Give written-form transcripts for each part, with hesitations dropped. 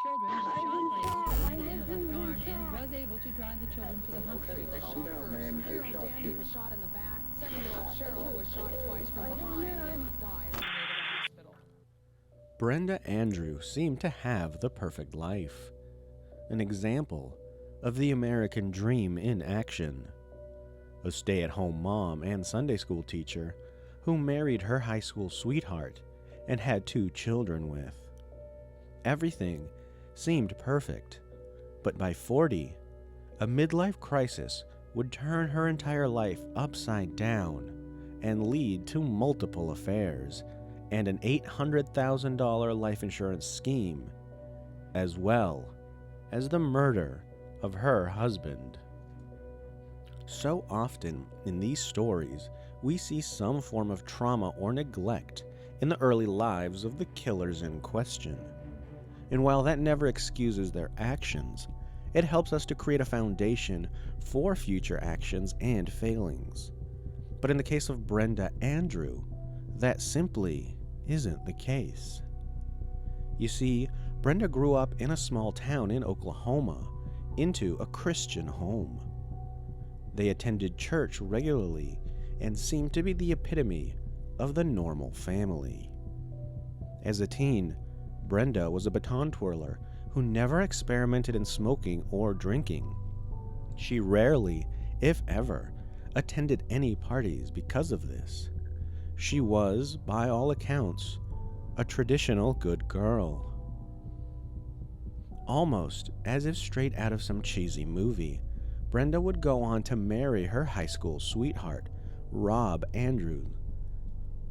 children was shot by a man in the left arm and was able to drive the children to the hospital. Calm down, man. Who shot Danny you? was shot in the back. 7-year-old Cheryl was shot twice from behind and died on the way to the hospital. Brenda Andrew seemed to have the perfect life, an example of the American dream in action. A stay-at-home mom and Sunday school teacher who married her high school sweetheart and had 2 children with. Everything seemed perfect, but by 40, a midlife crisis would turn her entire life upside down and lead to multiple affairs and an $800,000 life insurance scheme, as well as the murder of her husband. So often in these stories, we see some form of trauma or neglect in the early lives of the killers in question. And while that never excuses their actions, it helps us to create a foundation for future actions and failings. But in the case of Brenda Andrew, that simply isn't the case. You see, Brenda grew up in a small town in Oklahoma into a Christian home. They attended church regularly and seemed to be the epitome of the normal family. As a teen, Brenda was a baton twirler who never experimented in smoking or drinking. She rarely, if ever, attended any parties because of this. She was, by all accounts, a traditional good girl. Almost as if straight out of some cheesy movie, Brenda would go on to marry her high school sweetheart, Rob Andrew.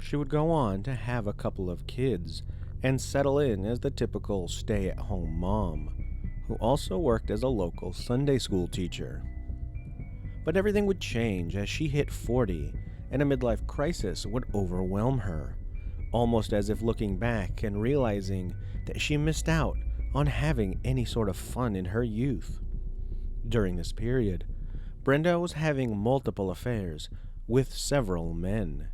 She would go on to have a couple of kids and settle in as the typical stay-at-home mom, who also worked as a local Sunday school teacher. But everything would change as she hit 40, and a midlife crisis would overwhelm her, almost as if looking back and realizing that she missed out on having any sort of fun in her youth. During this period, Brenda was having multiple affairs with several men,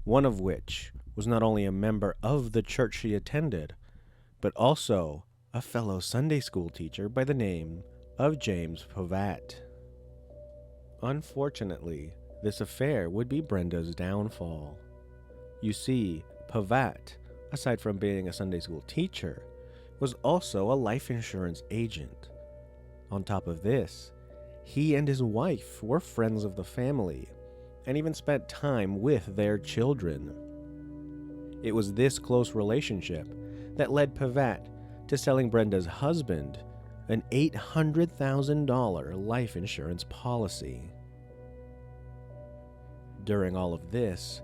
one of which was not only a member of the church she attended, but also a fellow Sunday school teacher by the name of James Pavatt. Unfortunately, this affair would be Brenda's downfall. You see, Pavatt, aside from being a Sunday school teacher, was also a life insurance agent. On top of this, he and his wife were friends of the family and even spent time with their children. It was this close relationship that led Pavatt to selling Brenda's husband an $800,000 life insurance policy. During all of this,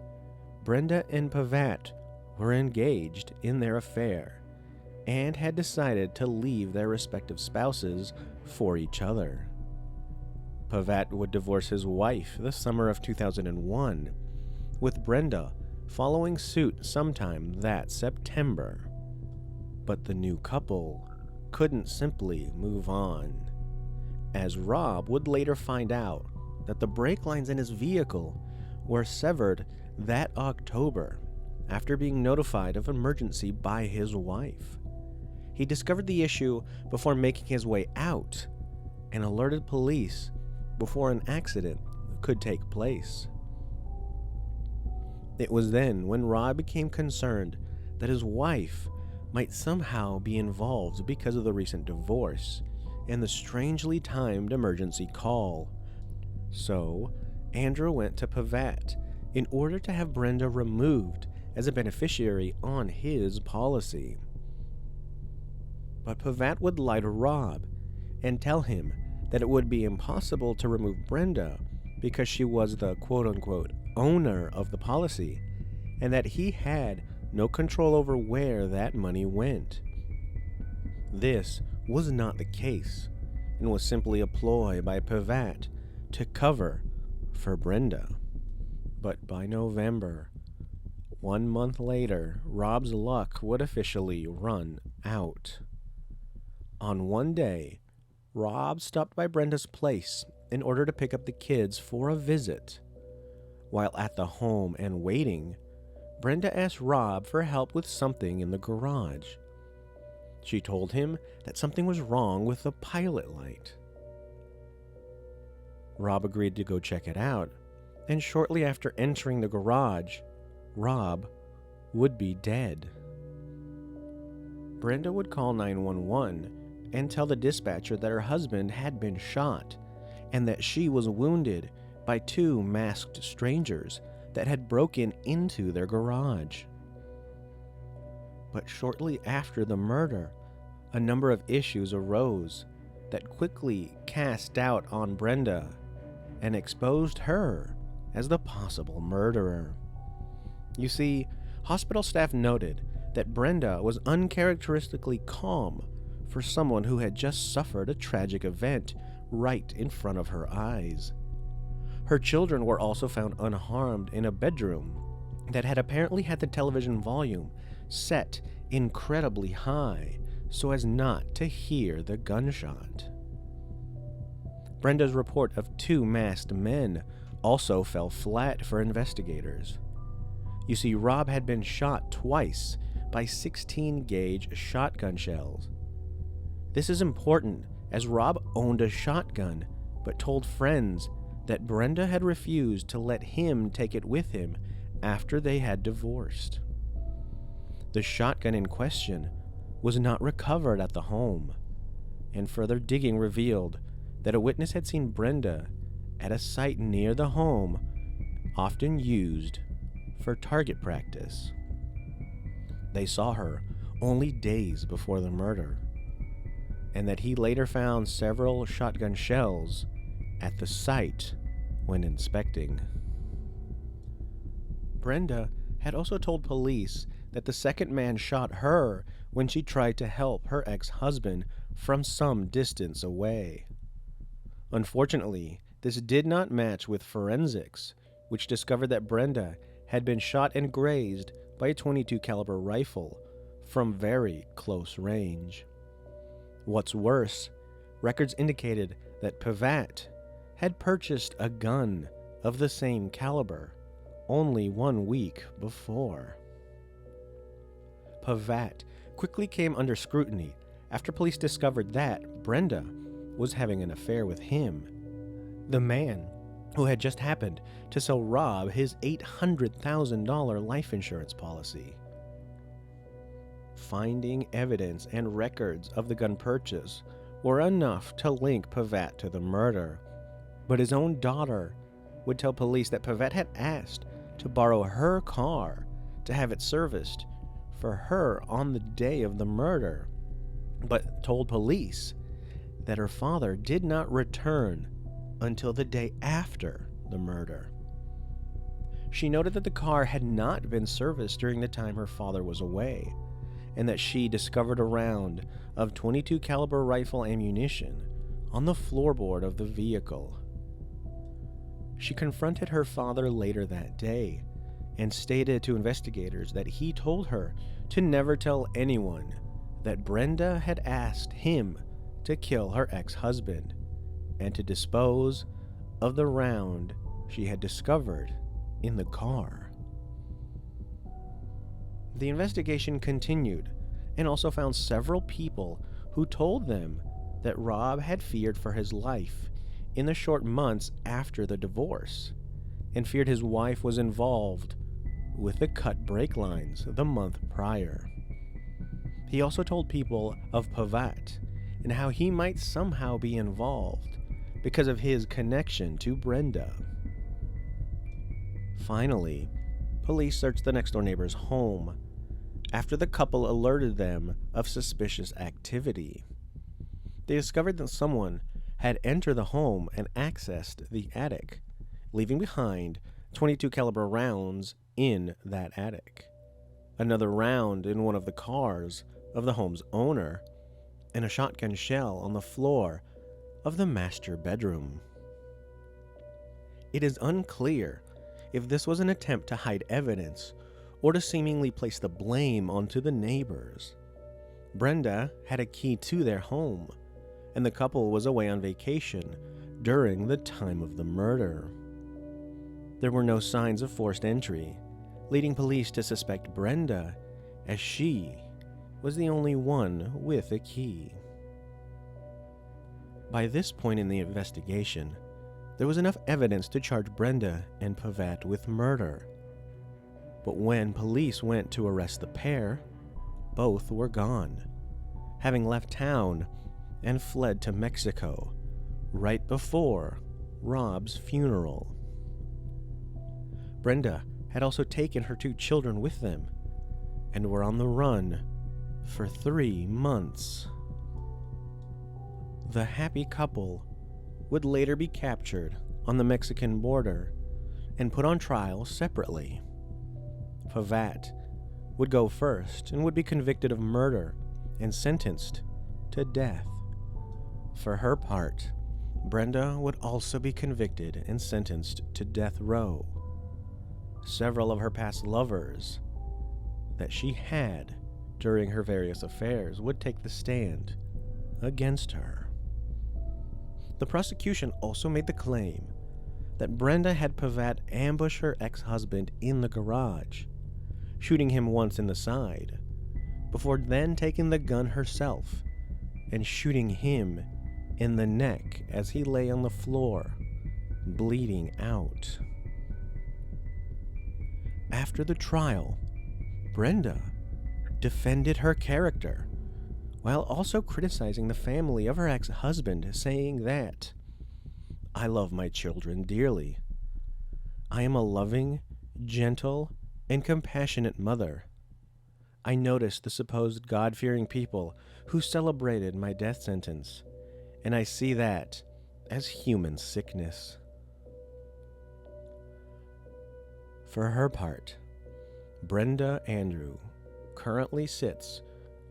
Brenda and Pavatt were engaged in their affair and had decided to leave their respective spouses for each other. Pavatt would divorce his wife the summer of 2001, with Brenda following suit sometime that September. But the new couple couldn't simply move on, as Rob would later find out that the brake lines in his vehicle were severed that October after being notified of emergency by his wife. He discovered the issue before making his way out and alerted police before an accident could take place. It was then when Rob became concerned that his wife might somehow be involved because of the recent divorce and the strangely timed emergency call. So, Andrew went to Pavatt in order to have Brenda removed as a beneficiary on his policy. But Pavatt would lie to Rob and tell him that it would be impossible to remove Brenda because she was the quote-unquote owner of the policy and that he had no control over where that money went. This was not the case and was simply a ploy by Pavatt to cover for Brenda. But by November, 1 month later, Rob's luck would officially run out. On one day, Rob stopped by Brenda's place in order to pick up the kids for a visit. While at the home and waiting, Brenda asked Rob for help with something in the garage. She told him that something was wrong with the pilot light. Rob agreed to go check it out, and shortly after entering the garage, Rob would be dead. Brenda would call 911 and tell the dispatcher that her husband had been shot and that she was wounded by two masked strangers that had broken into their garage. But shortly after the murder, a number of issues arose that quickly cast doubt on Brenda and exposed her as the possible murderer. You see, hospital staff noted that Brenda was uncharacteristically calm for someone who had just suffered a tragic event right in front of her eyes. Her children were also found unharmed in a bedroom that had apparently had the television volume set incredibly high so as not to hear the gunshot. Brenda's report of two masked men also fell flat for investigators. You see, Rob had been shot twice by 16-gauge shotgun shells. This is important as Rob owned a shotgun but told friends that Brenda had refused to let him take it with him after they had divorced. The shotgun in question was not recovered at the home, and further digging revealed that a witness had seen Brenda at a site near the home often used for target practice. They saw her only days before the murder, and that he later found several shotgun shells at the site when inspecting. Brenda had also told police that the second man shot her when she tried to help her ex-husband from some distance away. Unfortunately, this did not match with forensics, which discovered that Brenda had been shot and grazed by a .22 caliber rifle from very close range. What's worse, records indicated that Pavatt had purchased a gun of the same caliber only 1 week before. Pavatt quickly came under scrutiny after police discovered that Brenda was having an affair with him, the man who had just happened to sell Rob his $800,000 life insurance policy. Finding evidence and records of the gun purchase were enough to link Pavatt to the murder, but his own daughter would tell police that Pavatt had asked to borrow her car to have it serviced for her on the day of the murder, but told police that her father did not return until the day after the murder. She noted that the car had not been serviced during the time her father was away, and that she discovered a round of .22 caliber rifle ammunition on the floorboard of the vehicle. She confronted her father later that day and stated to investigators that he told her to never tell anyone that Brenda had asked him to kill her ex-husband and to dispose of the round she had discovered in the car. The investigation continued and also found several people who told them that Rob had feared for his life in the short months after the divorce and feared his wife was involved with the cut brake lines the month prior. He also told people of Pavatt and how he might somehow be involved because of his connection to Brenda. Finally, police searched the next-door neighbor's home after the couple alerted them of suspicious activity. They discovered that someone had entered the home and accessed the attic, leaving behind .22 caliber rounds in that attic, another round in one of the cars of the home's owner, and a shotgun shell on the floor of the master bedroom. It is unclear if this was an attempt to hide evidence or to seemingly place the blame onto the neighbors. Brenda had a key to their home, and the couple was away on vacation during the time of the murder. There were no signs of forced entry, leading police to suspect Brenda, as she was the only one with a key. By this point in the investigation, there was enough evidence to charge Brenda and Pavatt with murder. But when police went to arrest the pair, both were gone, having left town and fled to Mexico right before Rob's funeral. Brenda had also taken her 2 children with them and were on the run for 3 months. The happy couple would later be captured on the Mexican border and put on trial separately. Pavatt would go first and would be convicted of murder and sentenced to death. For her part, Brenda would also be convicted and sentenced to death row. Several of her past lovers that she had during her various affairs would take the stand against her. The prosecution also made the claim that Brenda had Pavatt ambush her ex-husband in the garage, shooting him once in the side, before then taking the gun herself and shooting him in the neck as he lay on the floor, bleeding out. After the trial, Brenda defended her character, while also criticizing the family of her ex-husband, saying that, "I love my children dearly. I am a loving, gentle, and compassionate mother. I noticed the supposed God-fearing people who celebrated my death sentence, and I see that as human sickness." For her part, Brenda Andrew currently sits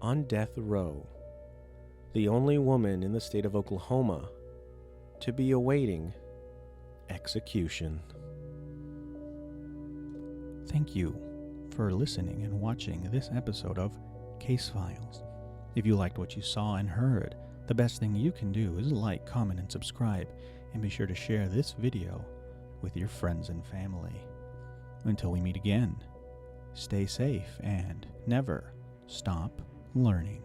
on death row, the only woman in the state of Oklahoma to be awaiting execution. Thank you for listening and watching this episode of Case Files. If you liked what you saw and heard, the best thing you can do is like, comment, and subscribe, and be sure to share this video with your friends and family. Until we meet again, stay safe and never stop learning.